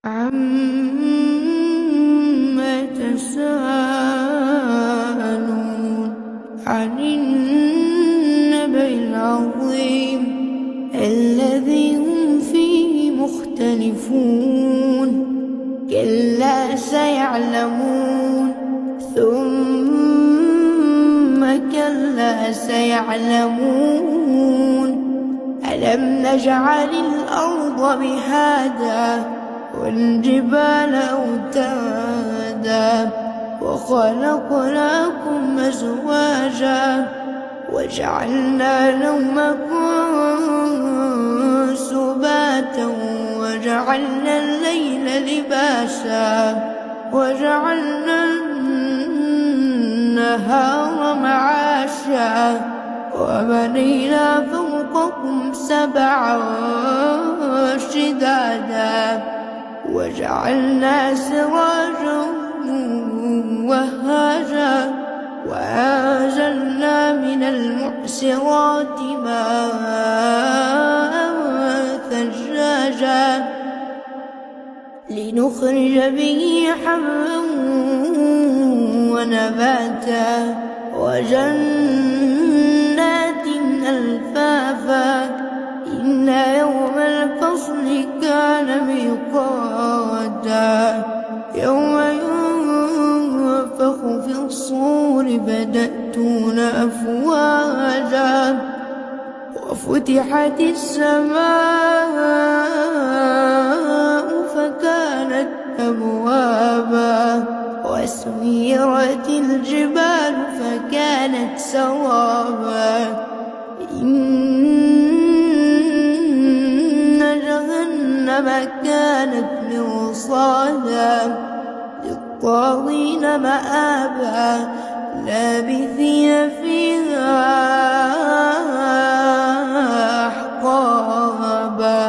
عَمَّ يَتَسَاءَلُونَ عَنِ النَّبَإِ الْعَظِيمِ الَّذِي هُمْ فِيهِ مُخْتَلِفُونَ كَلَّا سَيَعْلَمُونَ ثُمَّ كَلَّا سَيَعْلَمُونَ أَلَمْ نَجْعَلِ الْأَرْضَ مِهَادًا وَالْجِبَالَ أَوْتَادًا وَخَلَقْنَاكُمْ أَزْوَاجًا وَجَعَلْنَا نَوْمَكُمْ سُبَاتًا وَجَعَلْنَا اللَّيْلَ لِبَاسًا وَجَعَلْنَا النَّهَارَ مَعَاشًا وَبَنَيْنَا فَوْقَكُمْ سَبْعًا شِدَادًا وَجَعَلْنَا سِرَاجًا وَهَّاجًا وَأَنزَلْنَا مِنَ الْمُعْصِرَاتِ مَاءً ثَجَّاجًا لِنُخْرِجَ بِهِ حَبًّا وَنَبَاتًا وَجَنَّاتٍ أَلْفَافًا إِنَّ يَوْمَ الْفَصْلِ كَانَ مِيقَاتًا يَوْمَ يُنفَخُ فِي الصُّورِ فَتَأْتُونَ أَفْوَاجًا وَفُتِحَتِ السَّمَاءُ فَكَانَتْ أَبْوَابًا وَسُيِّرَتِ الْجِبَالُ فَكَانَتْ سَرَابًا إِنَّ جَهَنَّمَ كَانَتْ مِرْصَادًا لِلطَّاغِينَ مَآبًا لَابِثِينَ فِيهَا أَحْقَابًا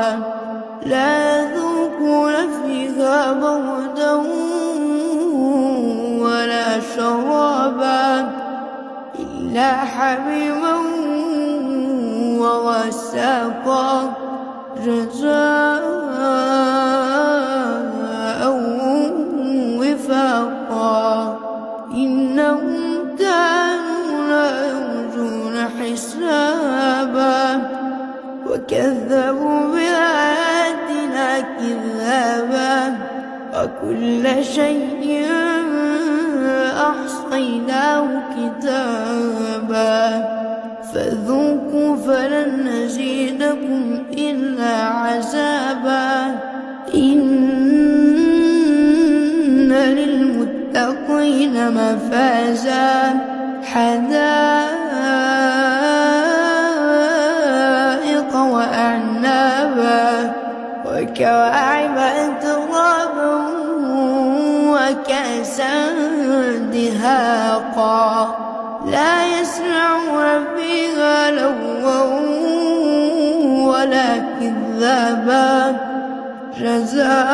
لَا يَذُوقُونَ فِيهَا بَرْدًا وَلَا شَرَابًا إِلَّا حَمِيمًا وَغَسَّاقًا جَزَاءً وِفَاقًا إِنَّهُمْ كَانُوا لَا يَرْجُونَ حِسَابًا وَكَذَّبُوا بِآيَاتِنَا كِذَّابًا وَكُلَّ شَيْءٍ أَحْصَيْنَاهُ كِتَابًا فَذُوقُوا فَلَن نَّزِيدَكُمْ إِلَّا عَذَابًا إِنَّ لِلْمُتَّقِينَ مَفَازًا حَدَائِقَ وَأَعْنَابًا وَكَوَاعِبَ أَتْرَابًا وَكَأْسًا دِهَاقًا لَا يَسْمَعُونَ فِيهَا لَغْوًا وَلَا كِذَّابًا جَزَاءً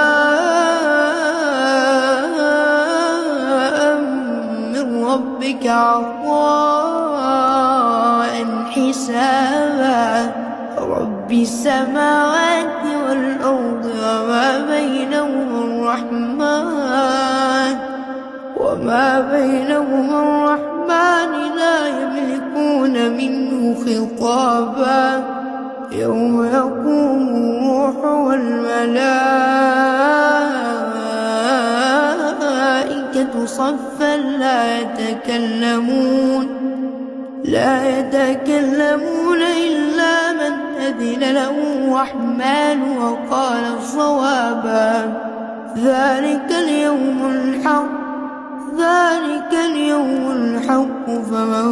مِّن رَّبِّكَ عَطَاءً حِسَابًا رَّبِّ السَّمَاوَاتِ وَالْأَرْضِ وَمَا بَيْنَهُمَا الرَّحْمَٰنِ لَا يَمْلِكُونَ مِنْهُ خِطَابًا يَوْمَ يَقُومُ الرُّوحُ وَالْمَلَائِكَةُ صَفًّا لا يتكلمون إلا من أذن له الرحمن وقال صوابا ذلك اليوم الحق فمن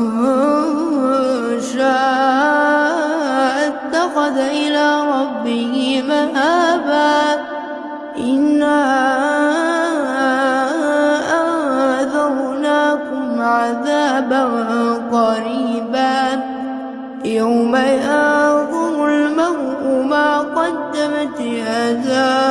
شاء اتخذ إلى ربه مآبا إنا أنذرناكم عذابا قريبا يوم ينظر المرء ما قدمت يداه